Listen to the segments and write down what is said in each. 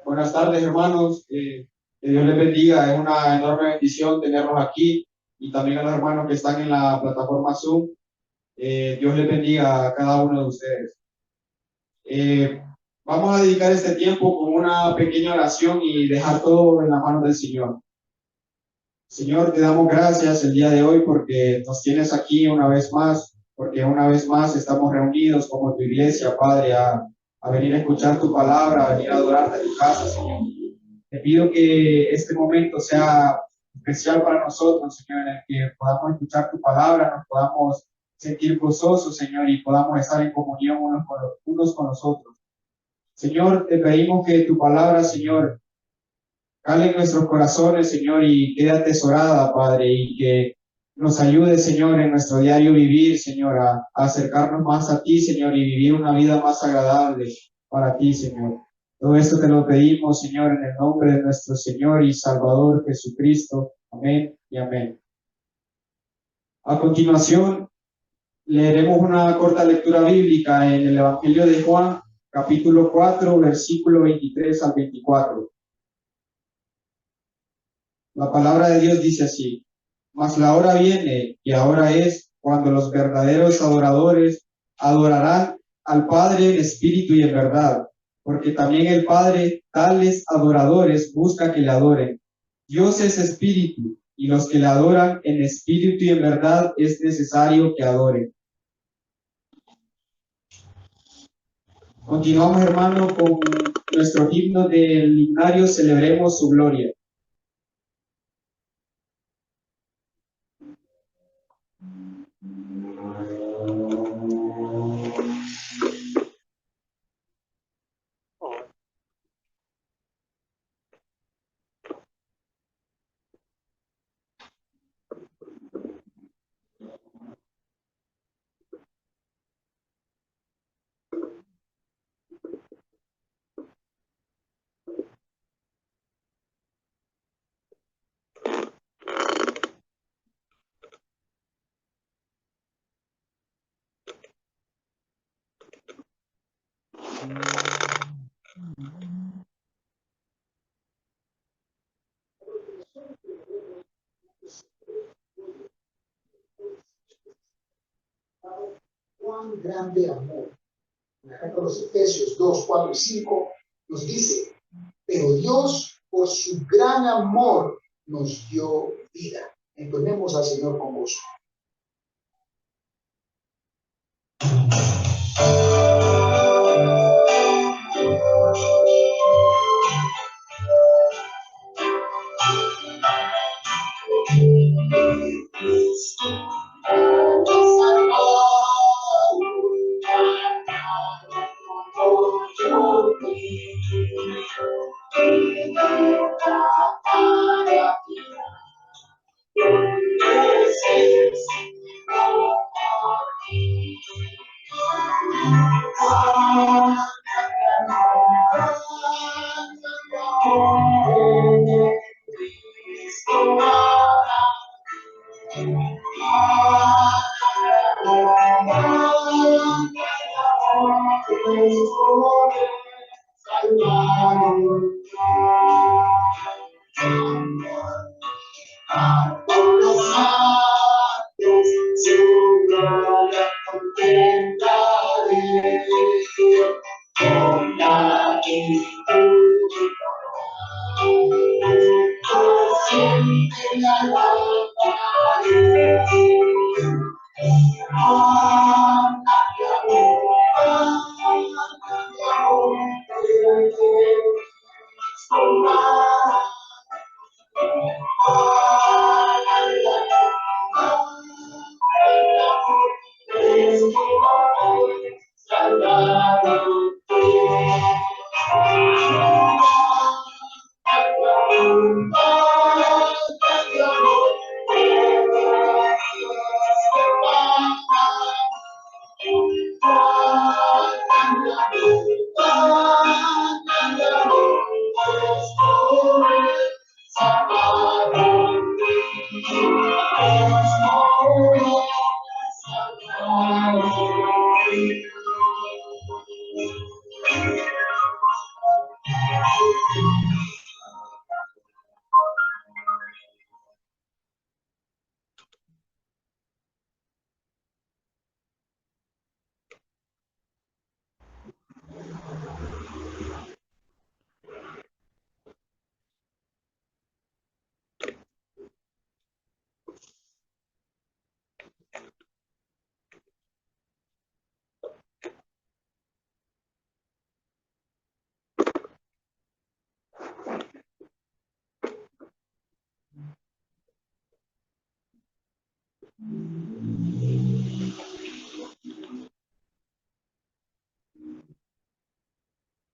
Buenas tardes, hermanos. Que Dios les bendiga. Es una enorme bendición tenerlos aquí y también a los hermanos que están en la plataforma Zoom. Dios les bendiga a cada uno de ustedes. Eh, Vamos a dedicar este tiempo con una pequeña oración y dejar todo en las manos del Señor. Señor, te damos gracias el día de hoy porque nos tienes aquí una vez más, porque una vez más estamos reunidos como tu iglesia, Padre, a venir a escuchar tu palabra, a venir a adorarte a tu casa, Señor. Te pido que este momento sea especial para nosotros, Señor, en el que podamos escuchar tu palabra, nos podamos sentir gozosos, Señor, y podamos estar en comunión unos con los otros. Señor, te pedimos que tu palabra, Señor, cale en nuestros corazones, Señor, y quede atesorada, Padre, y que nos ayude, Señor, en nuestro diario vivir, Señor, a acercarnos más a ti, Señor, y vivir una vida más agradable para ti, Señor. Todo esto te lo pedimos, Señor, en el nombre de nuestro Señor y Salvador Jesucristo. Amén y amén. A continuación, leeremos una corta lectura bíblica en el Evangelio de Juan, capítulo 4, versículo 23 al 24. La palabra de Dios dice así: mas la hora viene, y ahora es, cuando los verdaderos adoradores adorarán al Padre en espíritu y en verdad, porque también el Padre tales adoradores busca que le adoren. Dios es espíritu, y los que le adoran en espíritu y en verdad es necesario que adoren. Continuamos, hermano, con nuestro himno del himnario Celebremos su gloria. Cuán grande amor. En la carta de los Efesios 2, 4 y 5 nos dice, pero Dios por su gran amor nos dio vida. Entonemos al Señor con gozo.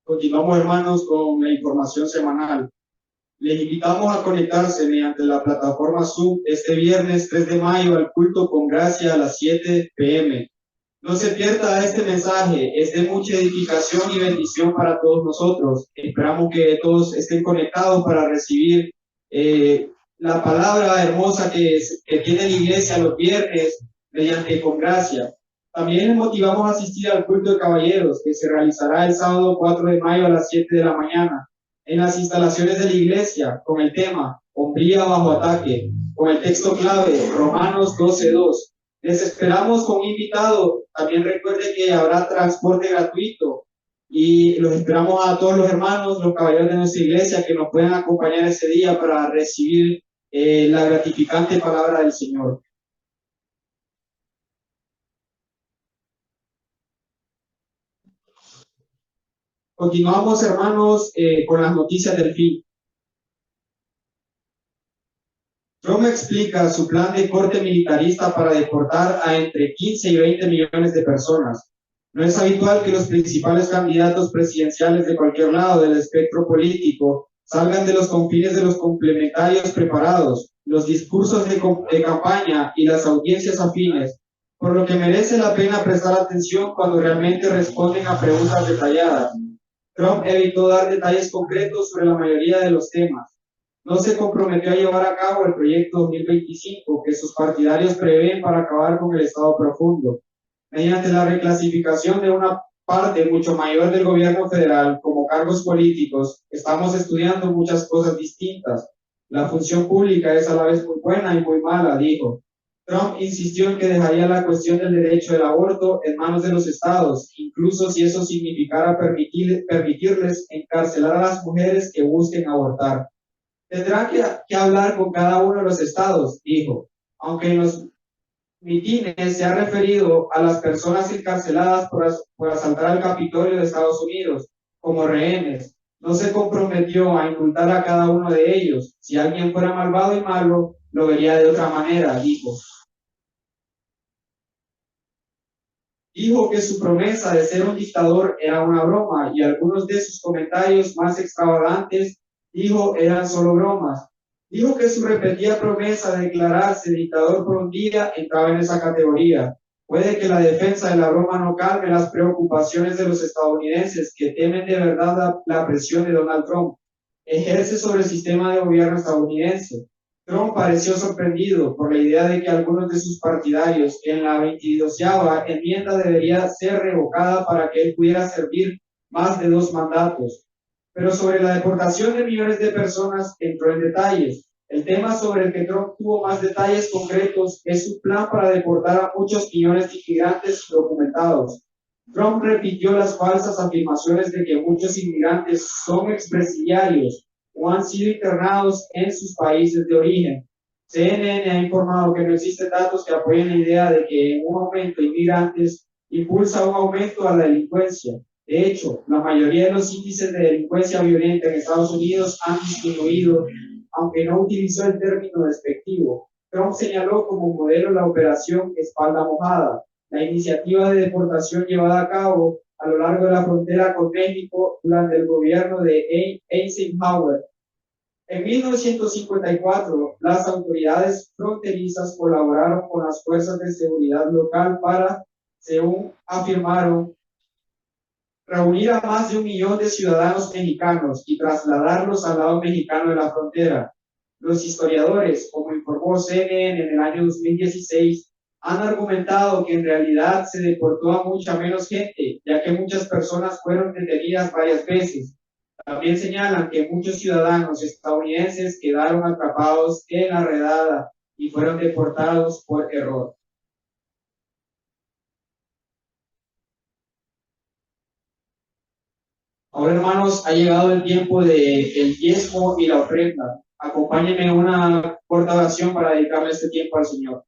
Continuamos, hermanos, con la información semanal. Les invitamos a conectarse mediante la plataforma Zoom este viernes 3 de mayo al culto con gracia a las 7 p.m. No se pierda este mensaje, es de mucha edificación y bendición para todos nosotros. Esperamos que todos estén conectados para recibir la palabra hermosa que tiene la iglesia los viernes mediante con gracia. También les motivamos a asistir al culto de caballeros que se realizará el sábado 4 de mayo a las 7 de la mañana en las instalaciones de la iglesia con el tema Hombría bajo ataque, con el texto clave Romanos 12:2. Les esperamos con un invitado. También recuerde que habrá transporte gratuito y los esperamos a todos los hermanos, los caballeros de nuestra iglesia que nos puedan acompañar ese día para recibir la gratificante palabra del Señor. Continuamos, hermanos, con las noticias del fin. Trump explica su plan de corte militarista para deportar a entre 15 y 20 millones de personas. No es habitual que los principales candidatos presidenciales de cualquier lado del espectro político salgan de los confines de los complementarios preparados, los discursos de campaña y las audiencias afines, por lo que merece la pena prestar atención cuando realmente responden a preguntas detalladas. Trump evitó dar detalles concretos sobre la mayoría de los temas. No se comprometió a llevar a cabo el proyecto 2025 que sus partidarios prevén para acabar con el Estado profundo. Mediante la reclasificación de una parte mucho mayor del gobierno federal como cargos políticos, estamos estudiando muchas cosas distintas. La función pública es a la vez muy buena y muy mala, dijo. Trump insistió en que dejaría la cuestión del derecho del aborto en manos de los estados, incluso si eso significara permitirles encarcelar a las mujeres que busquen abortar. Tendrán que hablar con cada uno de los estados, dijo, aunque en los mitines se ha referido a las personas encarceladas por asaltar al Capitolio de Estados Unidos como rehenes. No se comprometió a indultar a cada uno de ellos. Si alguien fuera malvado y malo, lo vería de otra manera, dijo. Dijo que su promesa de ser un dictador era una broma y algunos de sus comentarios más extravagantes, dijo, eran solo bromas. Dijo que su repetida promesa de declararse dictador por un día entraba en esa categoría. Puede que la defensa de la broma no calme las preocupaciones de los estadounidenses que temen de verdad la presión de Donald Trump. Ejerce sobre el sistema de gobierno estadounidense. Trump pareció sorprendido por la idea de que algunos de sus partidarios en la 22ª enmienda debería ser revocada para que él pudiera servir más de 2 mandatos. Pero sobre la deportación de millones de personas entró en detalles. El tema sobre el que Trump tuvo más detalles concretos es su plan para deportar a muchos millones de inmigrantes documentados. Trump repitió las falsas afirmaciones de que muchos inmigrantes son expresidiarios o han sido internados en sus países de origen. CNN ha informado que no existen datos que apoyen la idea de que un aumento de inmigrantes impulsa un aumento a la delincuencia. De hecho, la mayoría de los índices de delincuencia violenta en Estados Unidos han disminuido, aunque no utilizó el término despectivo. Trump señaló como modelo la operación Espalda Mojada, la iniciativa de deportación llevada a cabo a lo largo de la frontera con México durante el gobierno de Eisenhower. En 1954, las autoridades fronterizas colaboraron con las fuerzas de seguridad local para, según afirmaron, reunir a más de 1 millón de ciudadanos mexicanos y trasladarlos al lado mexicano de la frontera. Los historiadores, como informó CNN en el año 2016, han argumentado que en realidad se deportó a mucha menos gente, ya que muchas personas fueron detenidas varias veces. También señalan que muchos ciudadanos estadounidenses quedaron atrapados en la redada y fueron deportados por error. Ahora, hermanos, ha llegado el tiempo del diezmo y la ofrenda. Acompáñenme en una corta oración para dedicarle este tiempo al Señor.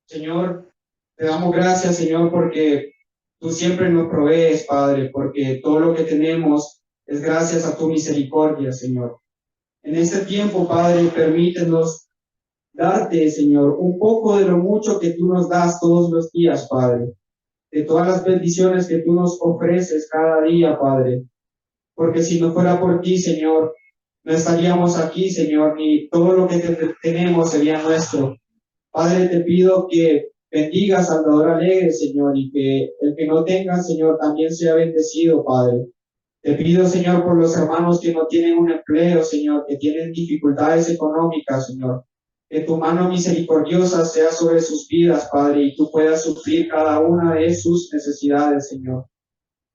Señor, te damos gracias, Señor, porque tú siempre nos provees, Padre, porque todo lo que tenemos es gracias a tu misericordia, Señor. En este tiempo, Padre, permítenos darte, Señor, un poco de lo mucho que tú nos das todos los días, Padre, de todas las bendiciones que tú nos ofreces cada día, Padre, porque si no fuera por ti, Señor, no estaríamos aquí, Señor, ni todo lo que tenemos sería nuestro. Padre, te pido que bendiga Salvador Alegre, Señor, y que el que no tenga, Señor, también sea bendecido, Padre. Te pido, Señor, por los hermanos que no tienen un empleo, Señor, que tienen dificultades económicas, Señor. Que tu mano misericordiosa sea sobre sus vidas, Padre, y tú puedas suplir cada una de sus necesidades, Señor.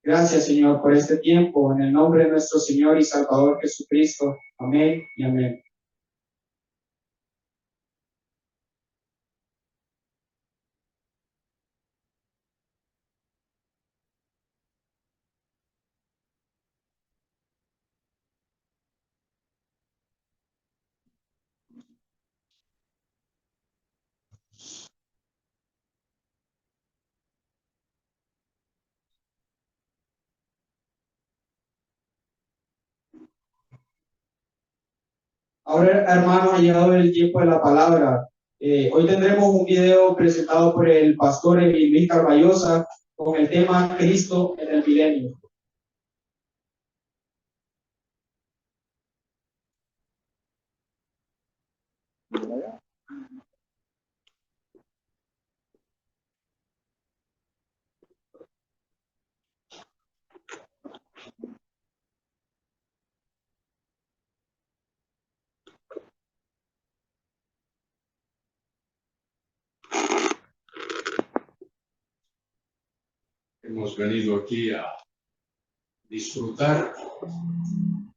Gracias, Señor, por este tiempo, en el nombre de nuestro Señor y Salvador Jesucristo. Amén y amén. Ahora, hermanos, ha llegado el tiempo de la palabra. Hoy tendremos un video presentado por el pastor Emil Carballosa con el tema Cristo en el milenio. Hemos venido aquí a disfrutar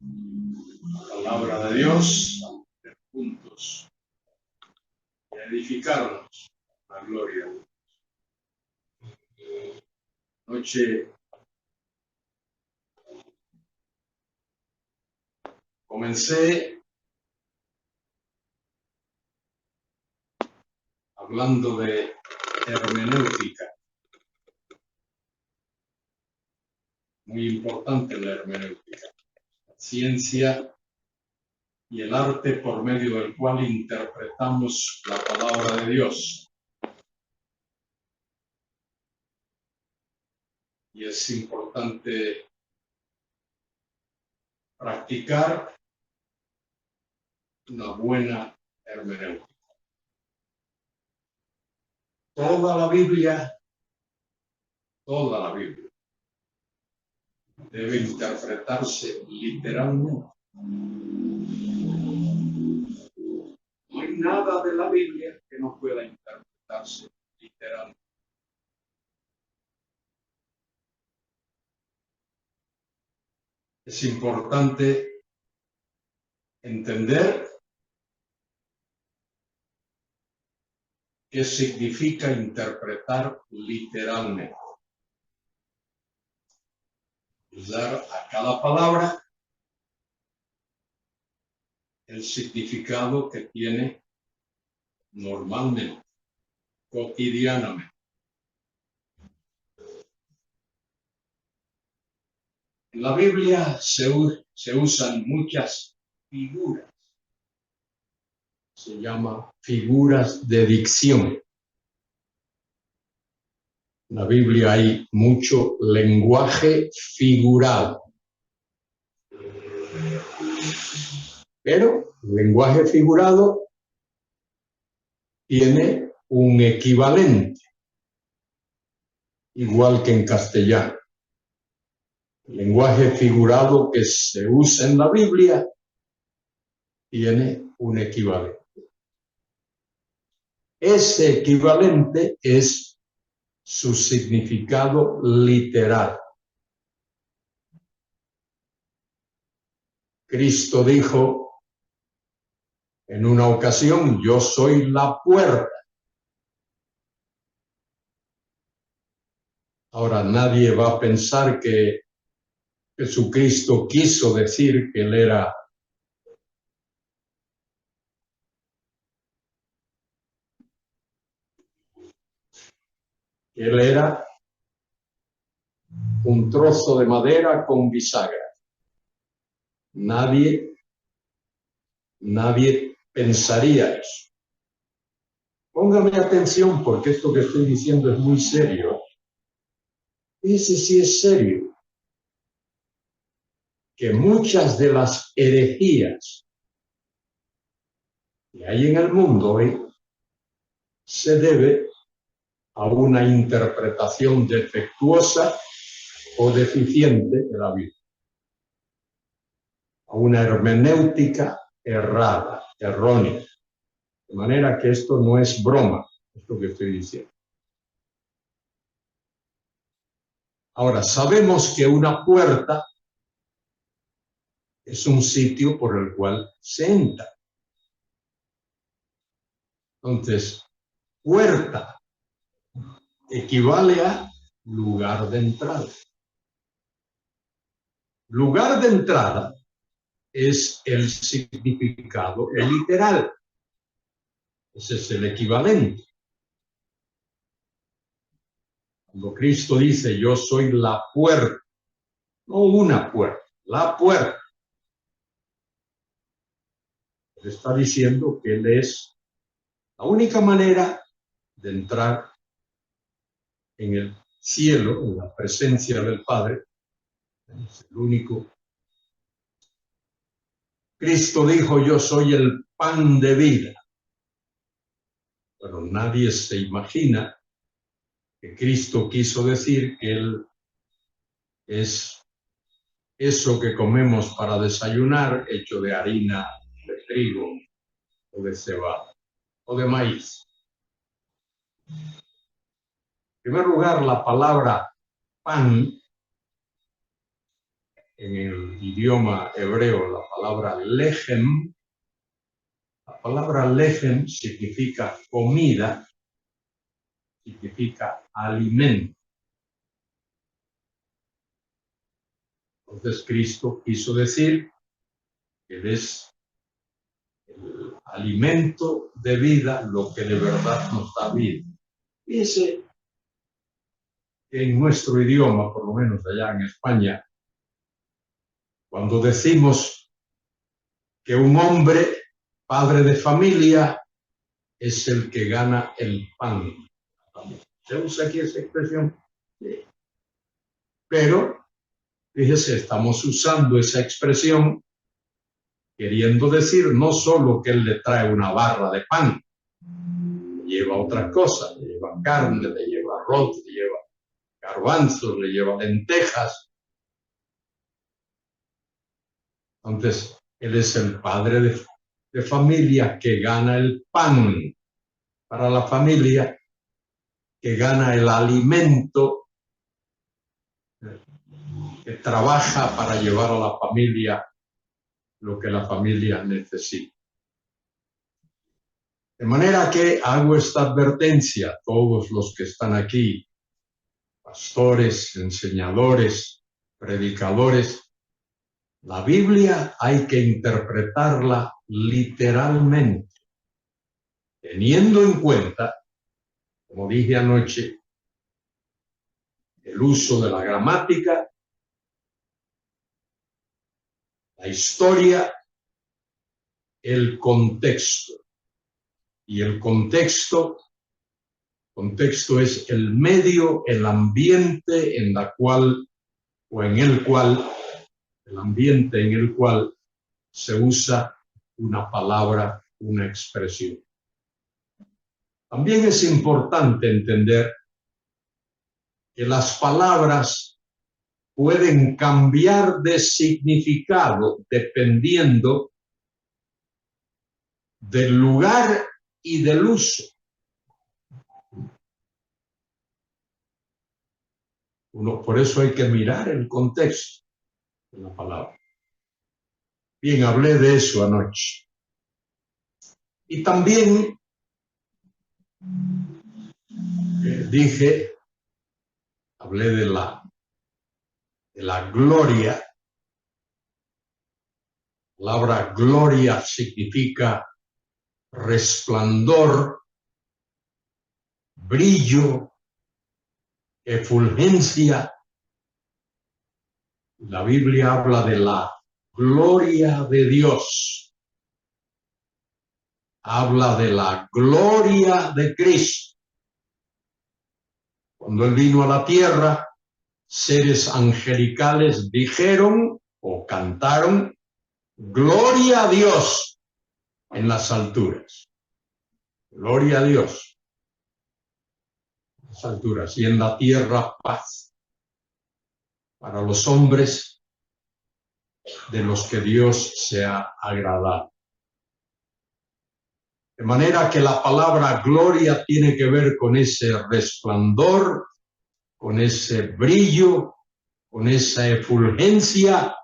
la palabra de Dios, a ver juntos y a edificarnos la gloria. Anoche comencé hablando de hermenéutica. Muy importante la hermenéutica, la ciencia y el arte por medio del cual interpretamos la palabra de Dios. Y es importante practicar una buena hermenéutica. Toda la Biblia debe interpretarse literalmente. No hay nada de la Biblia que no pueda interpretarse literalmente. Es importante entender qué significa interpretar literalmente. Dar a cada palabra el significado que tiene normalmente, cotidianamente. En la Biblia se usan muchas figuras. Se llama figuras de dicción. En la Biblia hay mucho lenguaje figurado. Pero el lenguaje figurado tiene un equivalente, igual que en castellano. El lenguaje figurado que se usa en la Biblia tiene un equivalente. Ese equivalente es su significado literal. Cristo dijo en una ocasión: yo soy la puerta. Ahora, nadie va a pensar que Jesucristo quiso decir que él era un trozo de madera con bisagra. Nadie pensaría eso. Póngame atención porque esto que estoy diciendo es muy serio. Ese sí es serio. Que muchas de las herejías que hay en el mundo hoy se debe a una interpretación defectuosa o deficiente de la Biblia, a una hermenéutica errada, errónea. De manera que esto no es broma, esto que estoy diciendo. Ahora, sabemos que una puerta es un sitio por el cual se entra. Entonces, puerta equivale a lugar de entrada. Lugar de entrada es el significado literal. Ese es el equivalente. Cuando Cristo dice, yo soy la puerta, no una puerta, la puerta. Él está diciendo que Él es la única manera de entrar en el cielo, en la presencia del Padre. Es el único. Cristo dijo, yo soy el pan de vida. Pero nadie se imagina que Cristo quiso decir que Él es eso que comemos para desayunar, hecho de harina, de trigo, o de cebada, o de maíz. En primer lugar, la palabra pan, en el idioma hebreo, la palabra lechem, la palabra lechem significa comida, significa alimento. Entonces Cristo quiso decir que Él es el alimento de vida, lo que de verdad nos da vida. Fíjese que en nuestro idioma, por lo menos allá en España, cuando decimos que un hombre, padre de familia, es el que gana el pan. ¿Se usa aquí esa expresión? Sí. Pero, fíjese, estamos usando esa expresión queriendo decir no solo que él le trae una barra de pan, le lleva otras cosas, le lleva carne, le lleva arroz, le lleva garbanzos, le lleva lentejas. Entonces, él es el padre de familia que gana el pan para la familia, que gana el alimento, que trabaja para llevar a la familia lo que la familia necesita. De manera que hago esta advertencia a todos los que están aquí, pastores, enseñadores, predicadores. La Biblia hay que interpretarla literalmente, teniendo en cuenta, como dije anoche, el uso de la gramática, la historia, el contexto. Y el contexto es el medio, el ambiente en la cual o en el cual, el ambiente en el cual se usa una palabra, una expresión. También es importante entender que las palabras pueden cambiar de significado dependiendo del lugar y del uso. Por eso hay que mirar el contexto de la palabra. Bien, hablé de eso anoche. Y también hablé de la gloria. La palabra gloria significa resplandor, brillo, efulgencia. La Biblia habla de la gloria de Dios. habla de la gloria de Cristo. Cuando Él vino a la tierra, seres angelicales dijeron o cantaron, gloria a Dios en las alturas. Gloria a Dios en las alturas. Y en la tierra paz para los hombres de los que Dios se ha agradado. De manera que la palabra gloria tiene que ver con ese resplandor, con ese brillo, con esa efulgencia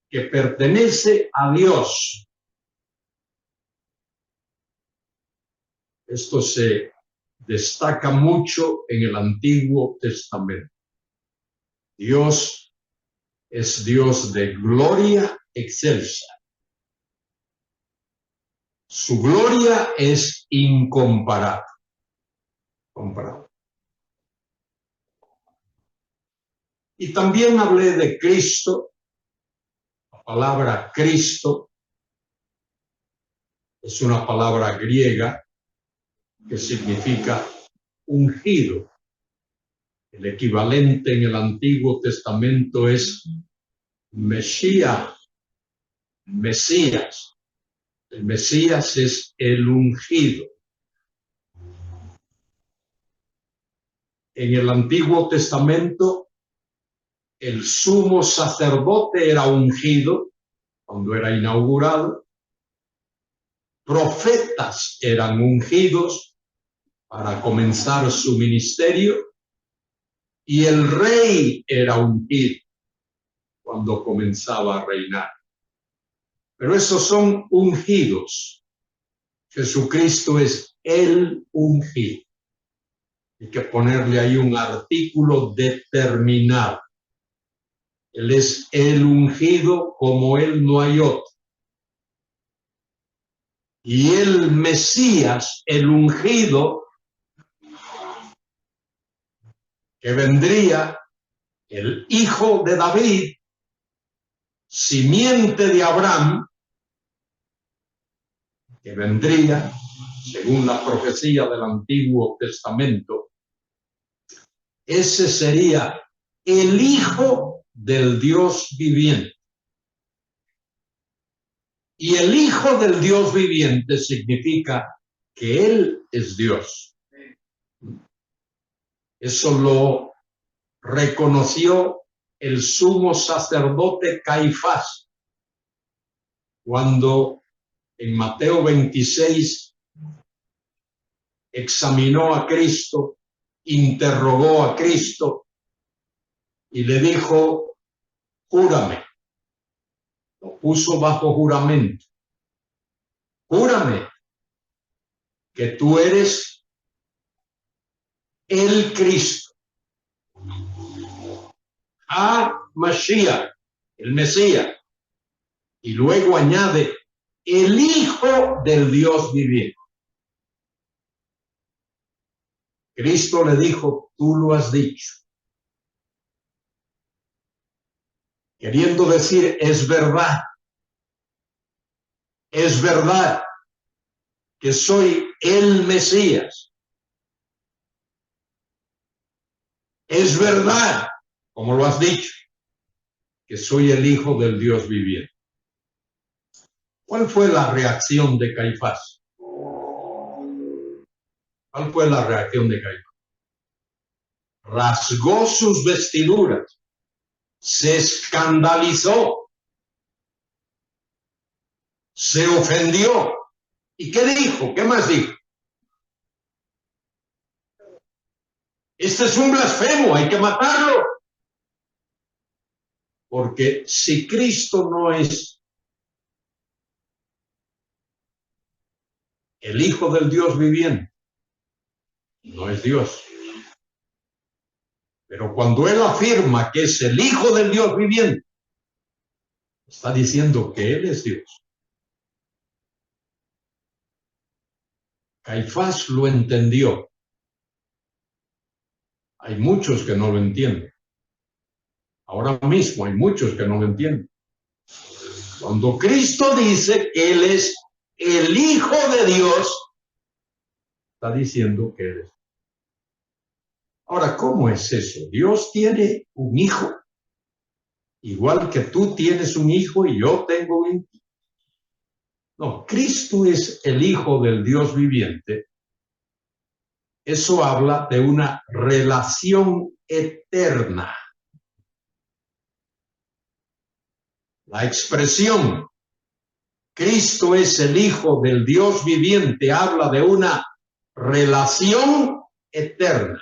que pertenece a Dios. Esto se destaca mucho en el Antiguo Testamento. Dios es Dios de gloria excelsa. Su gloria es incomparable. Y también hablé de Cristo. La palabra Cristo es una palabra griega que significa ungido. El equivalente en el Antiguo Testamento es Mesías. El Mesías es el ungido. En el Antiguo Testamento, el sumo sacerdote era ungido cuando era inaugurado. Profetas eran ungidos para comenzar su ministerio. Y el rey era ungido cuando comenzaba a reinar. Pero esos son ungidos. Jesucristo es el ungido. Hay que ponerle ahí un artículo determinado. Él es el ungido, como Él no hay otro. Y el Mesías, el ungido, que vendría, el hijo de David, simiente de Abraham, que vendría, según la profecía del Antiguo Testamento, ese sería el hijo del Dios viviente. Y el hijo del Dios viviente significa que Él es Dios. Eso lo reconoció el sumo sacerdote Caifás cuando en Mateo 26 examinó a Cristo, interrogó a Cristo y le dijo, júrame. Lo puso bajo juramento. Júrame que tú eres el Cristo. Mashiach, el Mesías. Y luego añade, el Hijo del Dios viviente. Cristo le dijo, tú lo has dicho. Queriendo decir, es verdad. Es verdad que soy el Mesías. Es verdad, como lo has dicho, que soy el Hijo del Dios viviente. ¿Cuál fue la reacción de Caifás? ¿Cuál fue la reacción de Caifás? Rasgó sus vestiduras, se escandalizó, se ofendió. ¿Y qué dijo? ¿Qué más dijo? Este es un blasfemo, hay que matarlo. Porque si Cristo no es el Hijo del Dios viviente, no es Dios. Pero cuando Él afirma que es el Hijo del Dios viviente, está diciendo que Él es Dios. Caifás lo entendió. Hay muchos que no lo entienden. Ahora mismo hay muchos que no lo entienden. Cuando Cristo dice que Él es el Hijo de Dios, está diciendo que eres. Ahora, ¿cómo es eso? Dios tiene un hijo, igual que tú tienes un hijo y yo tengo un hijo. No, Cristo es el Hijo del Dios viviente. Eso habla de una relación eterna. La expresión Cristo es el Hijo del Dios viviente habla de una relación eterna.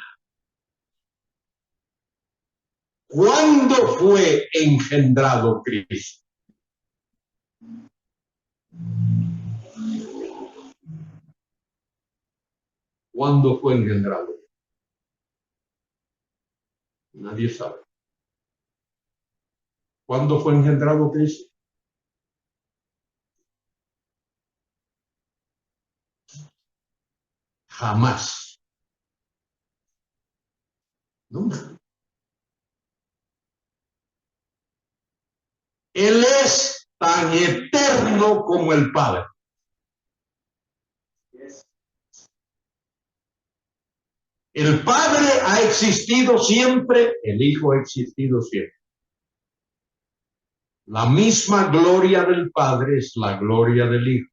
¿Cuándo fue engendrado Cristo? ¿Cuándo fue engendrado? Nadie sabe. ¿Cuándo fue engendrado Cristo? Jamás. Nunca. Él es tan eterno como el Padre. El Padre ha existido siempre, el Hijo ha existido siempre. La misma gloria del Padre es la gloria del Hijo.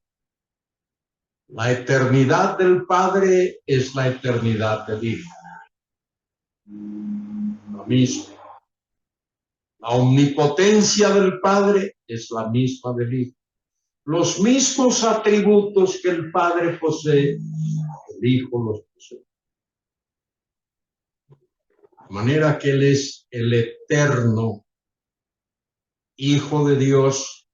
La eternidad del Padre es la eternidad del Hijo. La misma. La omnipotencia del Padre es la misma del Hijo. Los mismos atributos que el Padre posee, el Hijo los posee. De manera que Él es el eterno Hijo de Dios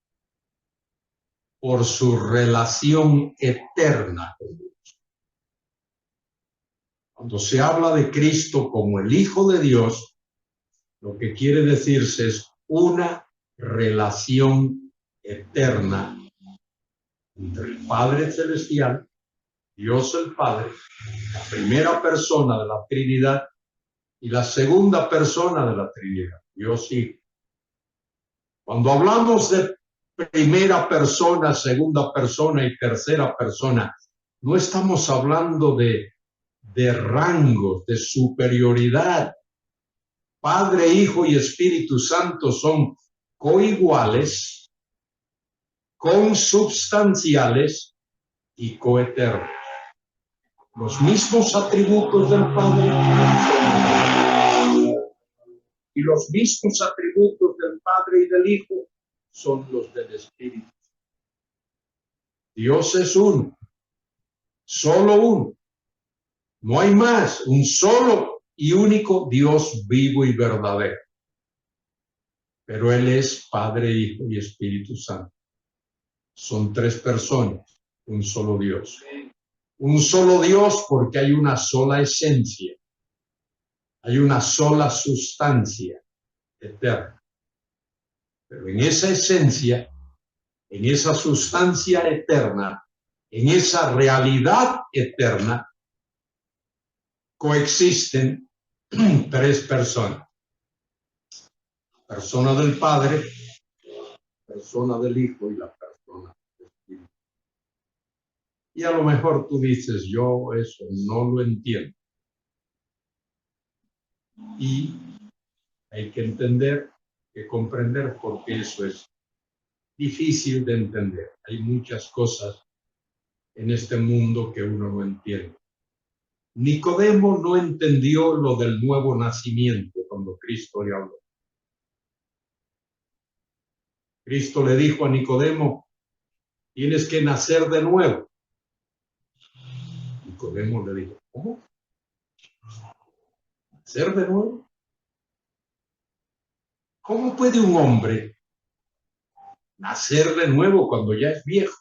por su relación eterna con Dios. Cuando se habla de Cristo como el Hijo de Dios, lo que quiere decirse es una relación eterna entre el Padre Celestial, Dios el Padre, la primera persona de la Trinidad, y la segunda persona de la Trinidad, Dios Hijo. Cuando hablamos de primera persona, segunda persona y tercera persona, no estamos hablando de rangos, de superioridad. Padre, Hijo y Espíritu Santo son coiguales, consubstanciales y coeternos. Los mismos atributos del Padre y los mismos atributos del Padre y del Hijo son los del Espíritu. Dios es uno, solo uno. No hay más, un solo y único Dios vivo y verdadero. Pero Él es Padre, Hijo y Espíritu Santo. Son tres personas, un solo Dios. Un solo Dios porque hay una sola esencia, hay una sola sustancia eterna. Pero en esa esencia, en esa sustancia eterna, en esa realidad eterna, coexisten tres personas. La persona del Padre, la persona del Hijo y la persona del Espíritu. Y a lo mejor tú dices, yo eso no lo entiendo. Y hay que entender, que comprender, porque eso es difícil de entender. Hay muchas cosas en este mundo que uno no entiende. Nicodemo no entendió lo del nuevo nacimiento cuando Cristo le habló. Cristo le dijo a Nicodemo, tienes que nacer de nuevo. Nicodemo le dijo, ¿cómo? ¿Nacer de nuevo? ¿Cómo puede un hombre nacer de nuevo cuando ya es viejo?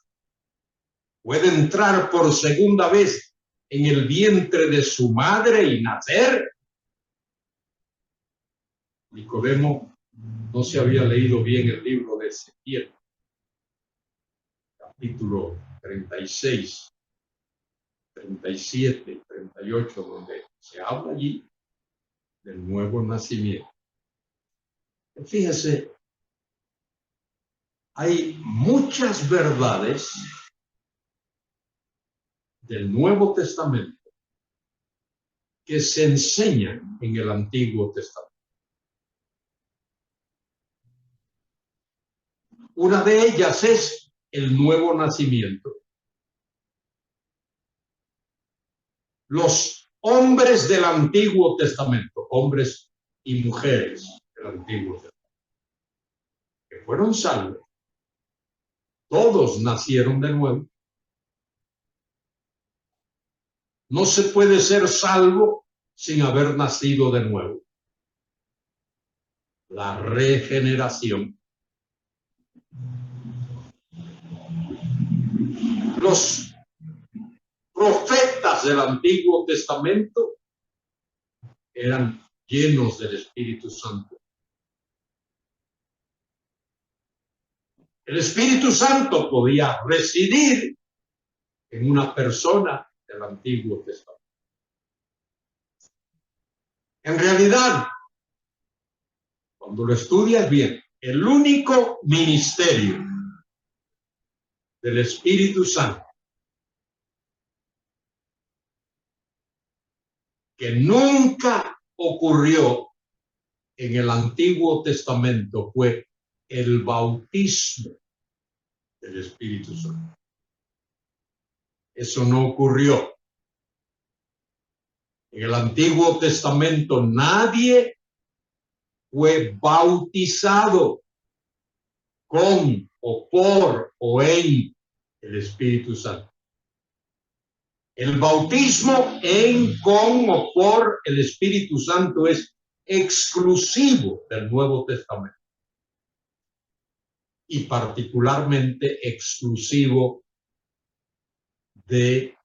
¿Puede entrar por segunda vez en el vientre de su madre y nacer? Nicodemo no se había leído bien el libro de Ezequiel, capítulo 36, 37 y 38, donde se habla allí del nuevo nacimiento. Fíjese, hay muchas verdades del Nuevo Testamento que se enseñan en el Antiguo Testamento. Una de ellas es el nuevo nacimiento. Los hombres del Antiguo Testamento, hombres y mujeres del Antiguo Testamento, que fueron salvos, todos nacieron de nuevo. No se puede ser salvo sin haber nacido de nuevo. La regeneración. Los profetas del Antiguo Testamento eran llenos del Espíritu Santo. El Espíritu Santo podía residir en una persona del Antiguo Testamento. En realidad, cuando lo estudias bien, el único ministerio del Espíritu Santo que nunca ocurrió en el Antiguo Testamento fue el bautismo del Espíritu Santo. Eso no ocurrió. En el Antiguo Testamento nadie fue bautizado con o por o en el Espíritu Santo. El bautismo en, con o por el Espíritu Santo es exclusivo del Nuevo Testamento y particularmente exclusivo de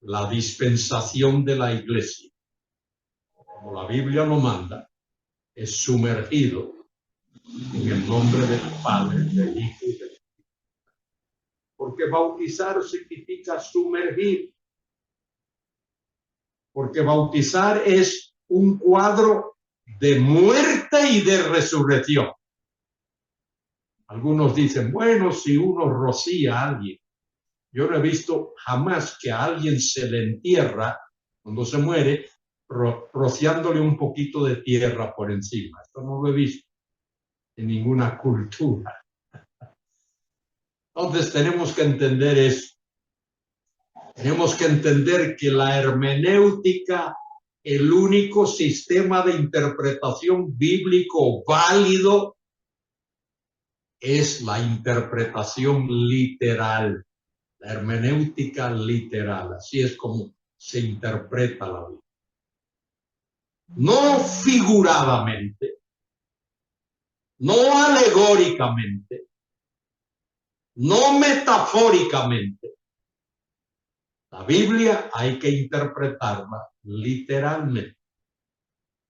la dispensación de la Iglesia. Como la Biblia lo manda, es sumergido en el nombre del Padre, del Hijo y del Espíritu. Porque bautizar significa sumergir. Porque bautizar es un cuadro de muerte y de resurrección. Algunos dicen, bueno, si uno rocía a alguien. Yo no he visto jamás que a alguien se le entierra cuando se muere, rociándole un poquito de tierra por encima. Esto no lo he visto en ninguna cultura. Entonces tenemos que entender eso. Tenemos que entender que la hermenéutica, el único sistema de interpretación bíblico válido, es la interpretación literal, la hermenéutica literal. Así es como se interpreta la Biblia. No figuradamente, no alegóricamente, no metafóricamente. La Biblia hay que interpretarla literalmente.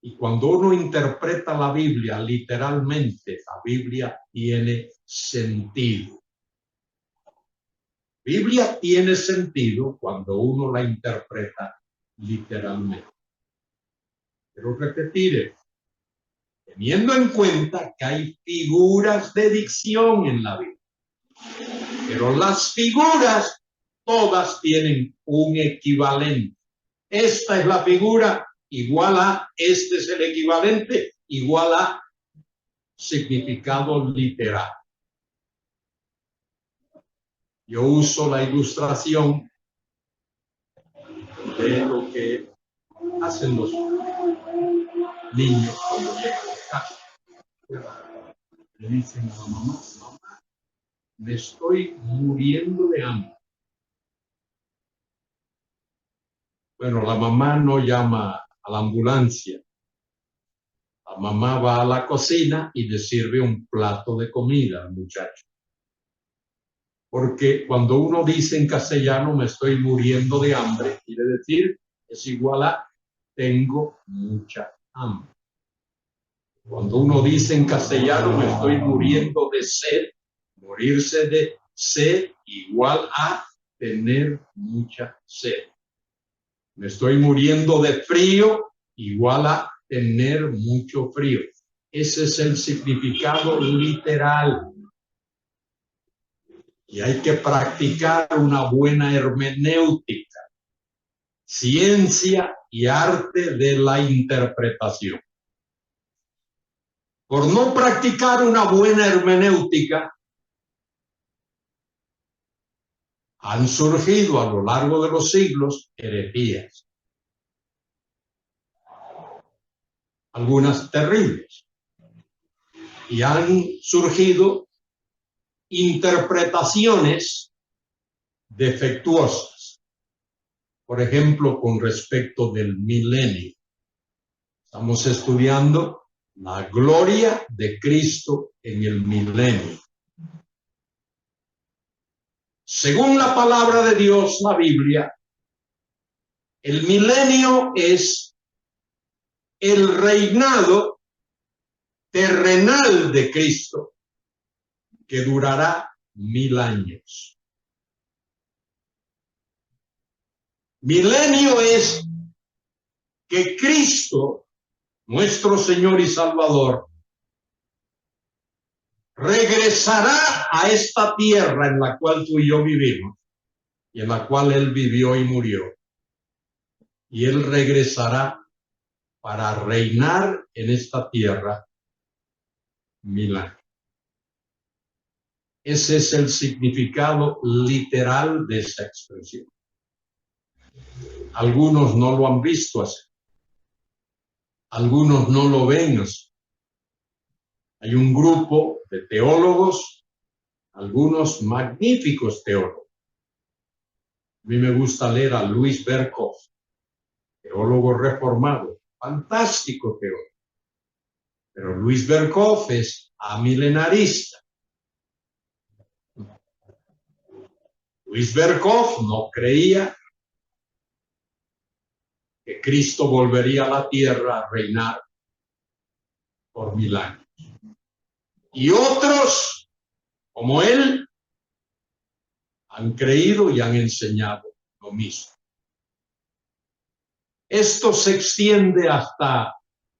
Y cuando uno interpreta la Biblia literalmente, la Biblia tiene sentido. Biblia tiene sentido cuando uno la interpreta literalmente. Quiero repetir, teniendo en cuenta que hay figuras de dicción en la Biblia, pero las figuras todas tienen un equivalente. Esta es la figura, igual a, este es el equivalente, igual a significado literal. Yo uso la ilustración de lo que hacen los niños cuando llegan a casa. Le dicen a la mamá, mamá, me estoy muriendo de hambre. Bueno, la mamá no llama a la ambulancia. La mamá va a la cocina y le sirve un plato de comida al muchacho. Porque cuando uno dice en castellano me estoy muriendo de hambre, quiere decir es igual a tengo mucha hambre. Cuando uno dice en castellano me estoy muriendo de sed, morirse de sed igual a tener mucha sed. Me estoy muriendo de frío, igual a tener mucho frío. Ese es el significado literal. Y hay que practicar una buena hermenéutica. ciencia y arte de la interpretación. Por no practicar una buena hermenéutica, han surgido a lo largo de los siglos herejías, algunas terribles, y han surgido interpretaciones defectuosas. Por ejemplo, con respecto del milenio. Estamos estudiando la gloria de Cristo en el milenio. Según la palabra de Dios, la Biblia, el milenio es el reinado terrenal de Cristo, que durará 1000 años. Milenio es que Cristo, nuestro Señor y Salvador, regresará a esta tierra en la cual tú y yo vivimos y en la cual Él vivió y murió. Y Él regresará para reinar en esta tierra 1000 años. Ese es el significado literal de esa expresión. Algunos no lo han visto así. Algunos no lo ven así. Hay un grupo de teólogos, algunos magníficos teólogos. A mí me gusta leer a Louis Berkhof, teólogo reformado, fantástico teólogo. Pero Louis Berkhof es amilenarista. Louis Berkhof no creía que Cristo volvería a la tierra a reinar por 1000 años. Y otros, como él, han creído y han enseñado lo mismo. Esto se extiende hasta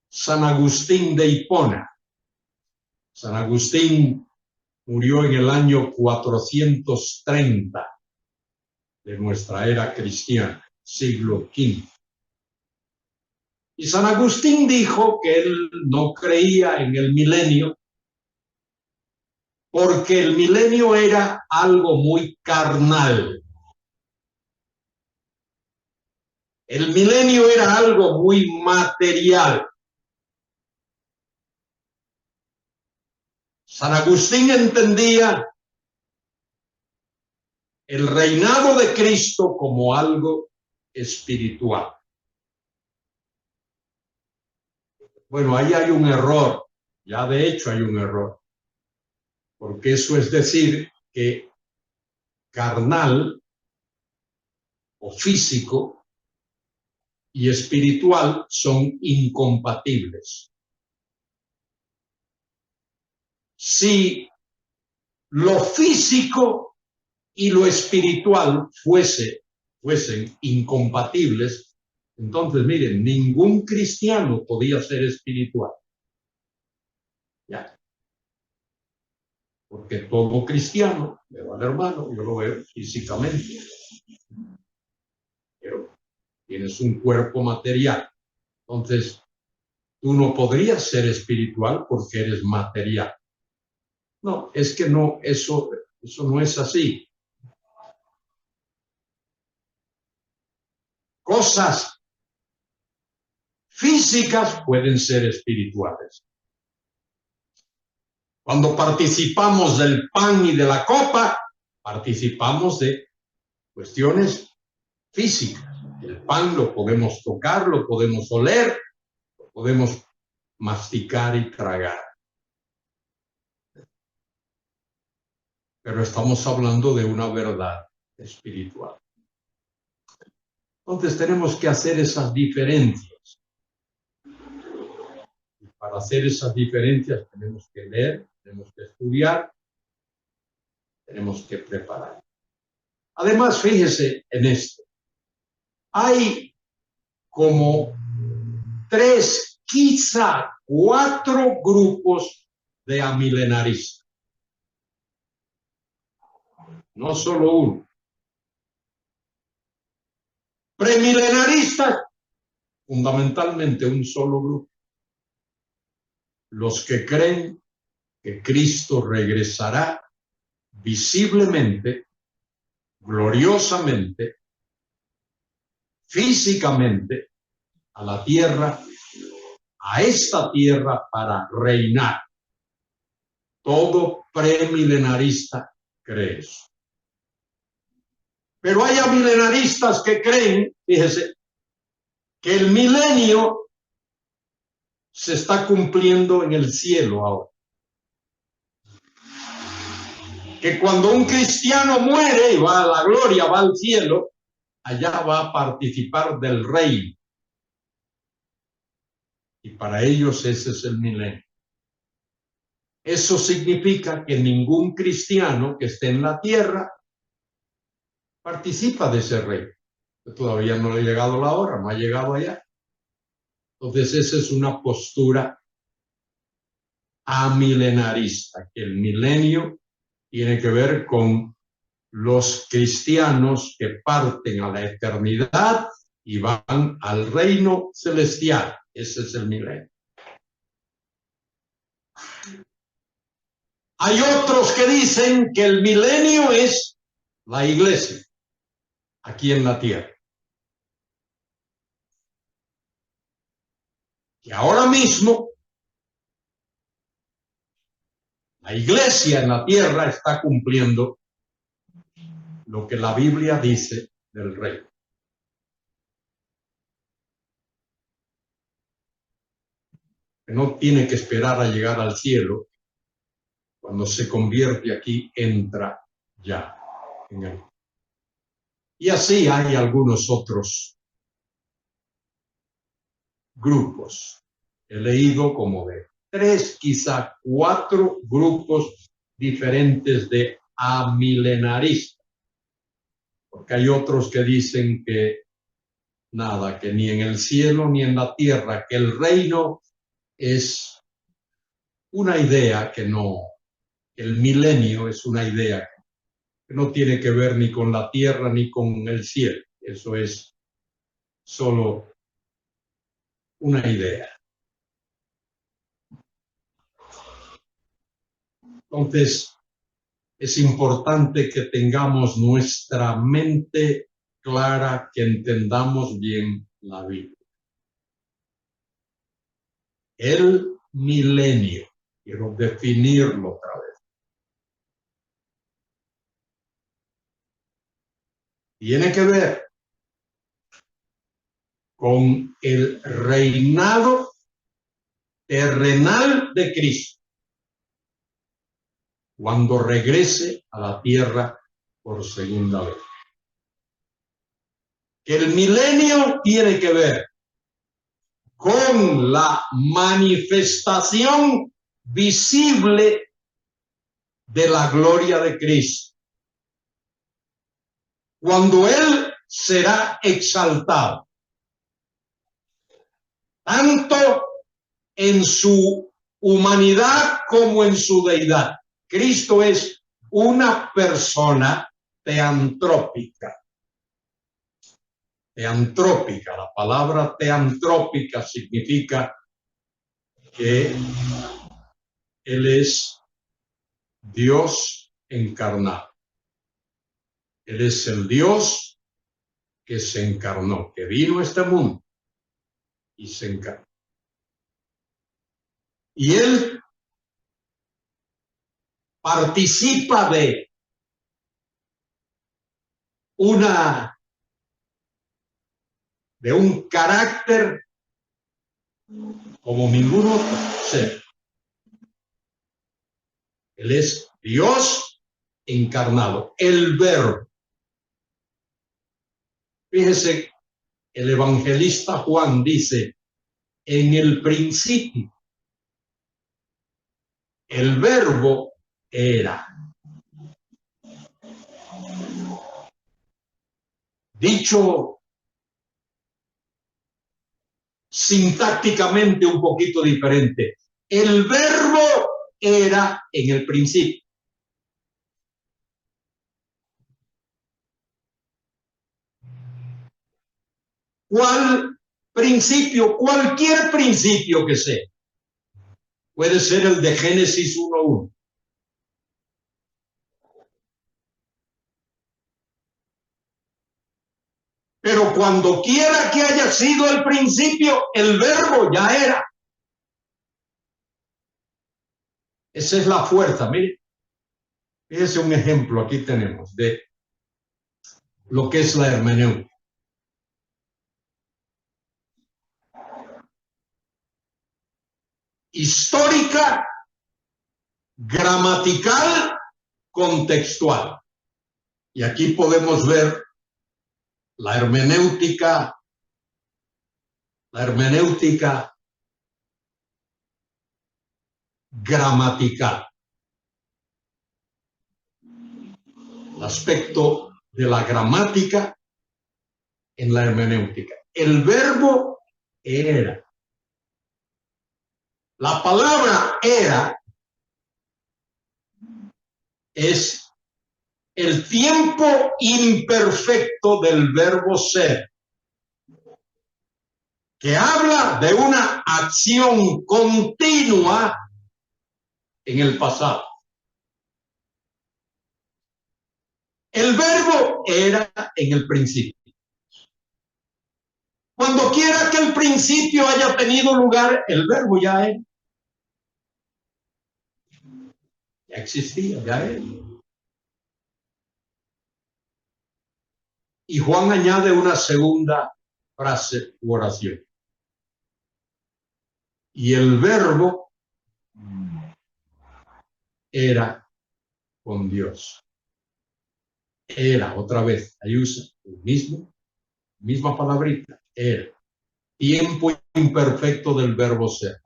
San Agustín de Hipona. San Agustín murió en el año 430 de nuestra era cristiana, siglo V. Y San Agustín dijo que él no creía en el milenio porque el milenio era algo muy carnal. El milenio era algo muy material. San Agustín entendía el reinado de Cristo como algo espiritual. Bueno, ahí hay un error, ya de hecho hay un error, porque eso es decir que carnal o físico y espiritual son incompatibles. Si lo físico y lo espiritual fuesen incompatibles, entonces miren, ningún cristiano podía ser espiritual. Ya. Porque todo cristiano, veo al hermano, yo lo veo físicamente, pero tienes un cuerpo material. Entonces, tú no podrías ser espiritual porque eres material. No, es que no, eso no es así. Cosas físicas pueden ser espirituales. Cuando participamos del pan y de la copa, participamos de cuestiones físicas. El pan lo podemos tocar, lo podemos oler, lo podemos masticar y tragar. Pero estamos hablando de una verdad espiritual. Entonces tenemos que hacer esas diferencias. Y para hacer esas diferencias tenemos que leer, tenemos que estudiar, tenemos que preparar. Además, fíjese en esto. Hay como 3, quizá 4 grupos de amilenaristas. No solo uno. Premilenaristas, fundamentalmente un solo grupo. Los que creen que Cristo regresará visiblemente, gloriosamente, físicamente a la tierra, a esta tierra para reinar. Todo premilenarista cree eso. Pero hay milenaristas que creen, fíjese, que el milenio se está cumpliendo en el cielo ahora. Que cuando un cristiano muere y va a la gloria, va al cielo, allá va a participar del reino. Y para ellos ese es el milenio. Eso significa que ningún cristiano que esté en la tierra participa de ese reino. Todavía no le ha llegado la hora, no ha llegado allá. Entonces esa es una postura amilenarista, que el milenio tiene que ver con los cristianos que parten a la eternidad y van al reino celestial. Ese es el milenio. Hay otros que dicen que el milenio es la iglesia aquí en la tierra. Y ahora mismo la iglesia en la tierra está cumpliendo lo que la Biblia dice del reino. Que no tiene que esperar a llegar al cielo. Cuando se convierte aquí, entra ya en él. Y así hay algunos otros grupos. He leído como de 3, quizá 4 grupos diferentes de amilenaristas. Porque hay otros que dicen que nada, que ni en el cielo ni en la tierra, que el reino es una idea que no, el milenio es una idea que no tiene que ver ni con la tierra ni con el cielo. Eso es solo una idea. Entonces, es importante que tengamos nuestra mente clara, que entendamos bien la Biblia. El milenio, quiero definirlo otra vez. Tiene que ver con el reinado terrenal de Cristo cuando regrese a la tierra por segunda vez. El milenio tiene que ver con la manifestación visible de la gloria de Cristo, cuando Él será exaltado, tanto en su humanidad como en su deidad. Cristo es una persona teantrópica. Teantrópica, la palabra teantrópica significa que Él es Dios encarnado. Él es el Dios que se encarnó, que vino a este mundo y se encarnó. Y Él participa de un carácter como ningún otro ser. Él es Dios encarnado, el Verbo. Fíjese, el evangelista Juan dice, en el principio, el Verbo era. Dicho sintácticamente un poquito diferente, el Verbo era en el principio. ¿Cuál principio? Cualquier principio que sea. Puede ser el de Génesis 1:1. Pero cuando quiera que haya sido el principio, el verbo ya era. Esa es la fuerza. Mire, ese es un ejemplo. Aquí tenemos de lo que es la hermenéutica. Histórica, gramatical, contextual. Y aquí podemos ver la hermenéutica gramatical. El aspecto de la gramática en la hermenéutica. El verbo era. La palabra era es el tiempo imperfecto del verbo ser, que habla de una acción continua en el pasado. El verbo era en el principio. Cuando quiera que el principio haya tenido lugar, el verbo ya era. Ya existía, ya era. Y Juan añade una segunda frase u oración. Y el verbo era con Dios. Era, otra vez, ahí usa el misma palabrita, era. Tiempo imperfecto del verbo ser.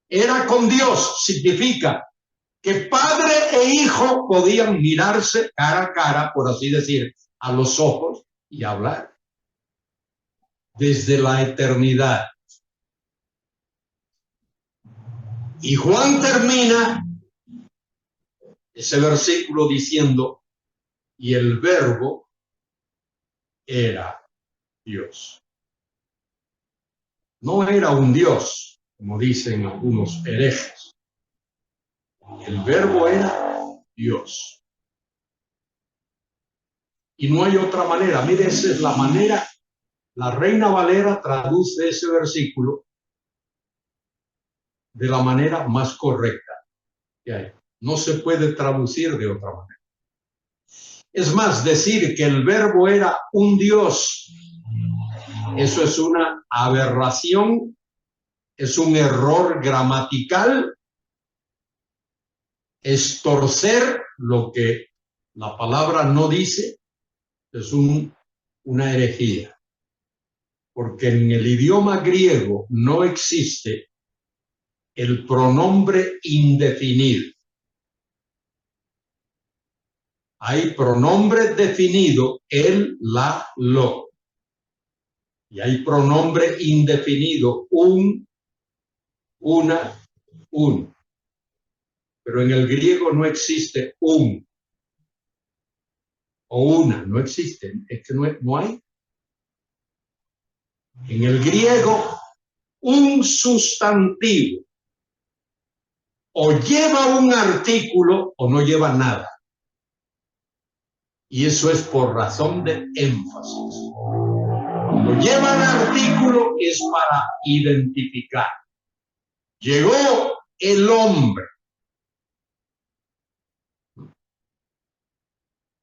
Era con Dios, significa que padre e hijo podían mirarse cara a cara, por así decir, a los ojos y hablar. Desde la eternidad. Y Juan termina ese versículo diciendo, y el verbo era Dios. No era un Dios, como dicen algunos herejes. El verbo era Dios. Y no hay otra manera. Mire, esa es la manera. La Reina Valera traduce ese versículo de la manera más correcta que hay. No se puede traducir de otra manera. Es más, decir que el verbo era un Dios, eso es una aberración, es un error gramatical, es torcer lo que la palabra no dice, es una herejía. Porque en el idioma griego no existe el pronombre indefinido. Hay pronombre definido, el, la, lo. Y hay pronombre indefinido, un, una, un. Pero en el griego no existe un o una, no existe. Es que no hay. En el griego, un sustantivo o lleva un artículo o no lleva nada. Y eso es por razón de énfasis. Cuando llevan artículo es para identificar. Llegó el hombre.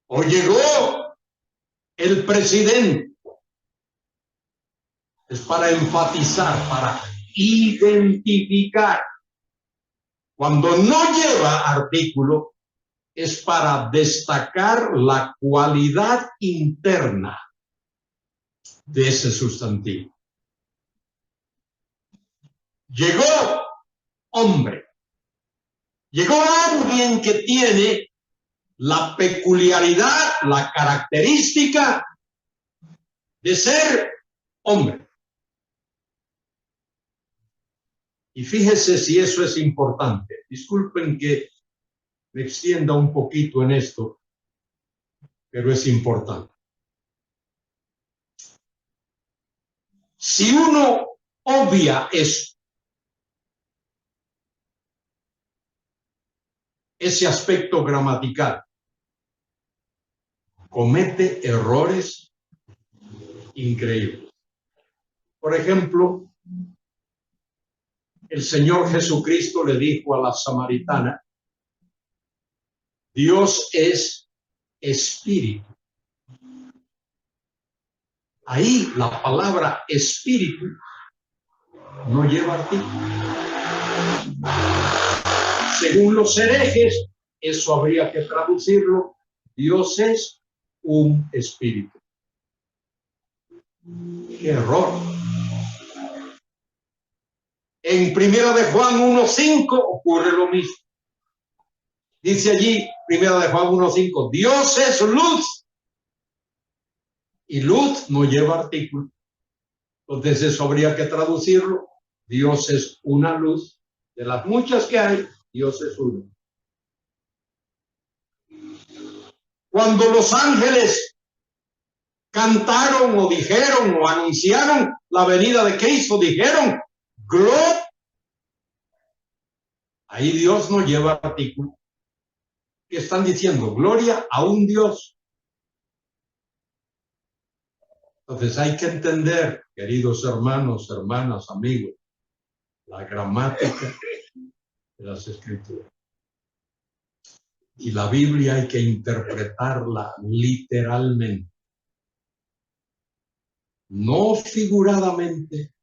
O llegó el presidente. Es para enfatizar, para identificar. Cuando no lleva artículo, es para destacar la cualidad interna de ese sustantivo. Llegó hombre. Llegó alguien que tiene la peculiaridad, la característica de ser hombre. Y fíjese si eso es importante. Disculpen que me extienda un poquito en esto, pero es importante. Si uno obvia eso, ese aspecto gramatical, comete errores increíbles. Por ejemplo, el Señor Jesucristo le dijo a la samaritana: Dios es espíritu. Ahí la palabra espíritu no lleva artículo. Según los herejes, eso habría que traducirlo: Dios es un espíritu. ¡Qué error! En Primera de Juan 1:5 ocurre lo mismo. Dice allí, Primera de Juan 1:5, Dios es luz. Y luz no lleva artículo. Entonces eso habría que traducirlo: Dios es una luz. De las muchas que hay, Dios es uno. Cuando los ángeles cantaron o dijeron o anunciaron la venida de Cristo, dijeron gloria. Ahí Dios no lleva artículo. ¿Qué están diciendo? Gloria a un Dios. Entonces hay que entender, queridos hermanos, hermanas, amigos, la gramática de las Escrituras. Y la Biblia hay que interpretarla literalmente, no figuradamente,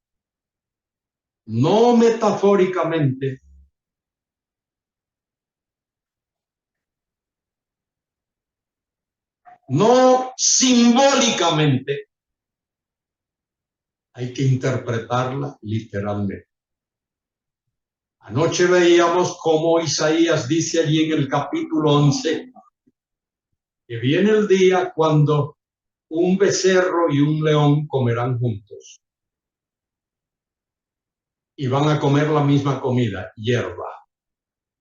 no metafóricamente, no simbólicamente. Hay que interpretarla literalmente. Anoche veíamos cómo Isaías dice allí en el capítulo 11 que viene el día cuando un becerro y un león comerán juntos y van a comer la misma comida, hierba.